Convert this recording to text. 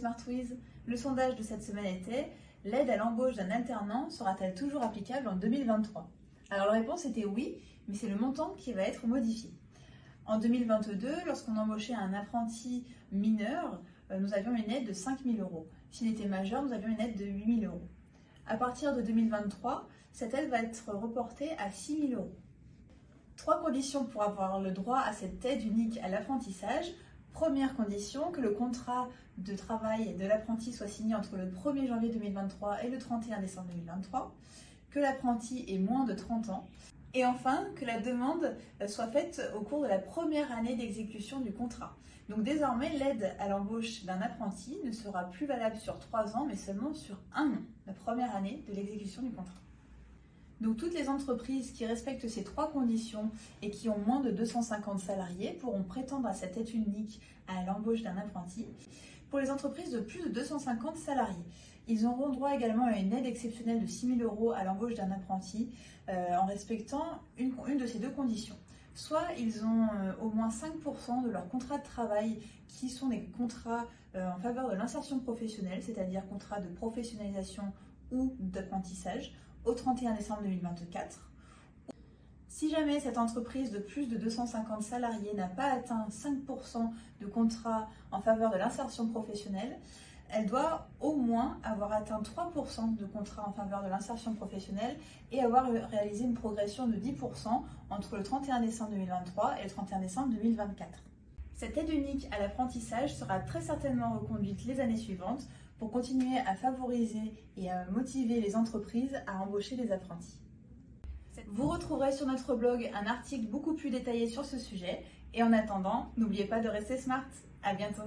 SmartWiz. Le sondage de cette semaine était: l'aide à l'embauche d'un alternant sera-t-elle toujours applicable en 2023? Alors la réponse était oui, mais c'est le montant qui va être modifié. En 2022, lorsqu'on embauchait un apprenti mineur, nous avions une aide de 5 000 euros. S'il était majeur, nous avions une aide de 8 000 euros. À partir de 2023, cette aide va être reportée à 6 000 euros. 3 conditions pour avoir le droit à cette aide unique à l'apprentissage. Première condition, que le contrat de travail de l'apprenti soit signé entre le 1er janvier 2023 et le 31 décembre 2023, que l'apprenti ait moins de 30 ans, et enfin que la demande soit faite au cours de la première année d'exécution du contrat. Donc désormais, l'aide à l'embauche d'un apprenti ne sera plus valable sur 3 ans, mais seulement sur 1 an, la première année de l'exécution du contrat. Donc toutes les entreprises qui respectent ces 3 conditions et qui ont moins de 250 salariés pourront prétendre à cette aide unique à l'embauche d'un apprenti. Pour les entreprises de plus de 250 salariés, ils auront droit également à une aide exceptionnelle de 6 000 euros à l'embauche d'un apprenti en respectant une de ces 2 conditions. Soit ils ont au moins 5% de leur contrat de travail qui sont des contrats en faveur de l'insertion professionnelle, c'est-à-dire contrats de professionnalisation ou d'apprentissage, au 31 décembre 2024. Si jamais cette entreprise de plus de 250 salariés n'a pas atteint 5% de contrats en faveur de l'insertion professionnelle, elle doit au moins avoir atteint 3% de contrats en faveur de l'insertion professionnelle et avoir réalisé une progression de 10% entre le 31 décembre 2023 et le 31 décembre 2024. Cette aide unique à l'apprentissage sera très certainement reconduite les années suivantes pour continuer à favoriser et à motiver les entreprises à embaucher les apprentis. Vous retrouverez sur notre blog un article beaucoup plus détaillé sur ce sujet et en attendant, n'oubliez pas de rester smart. À bientôt.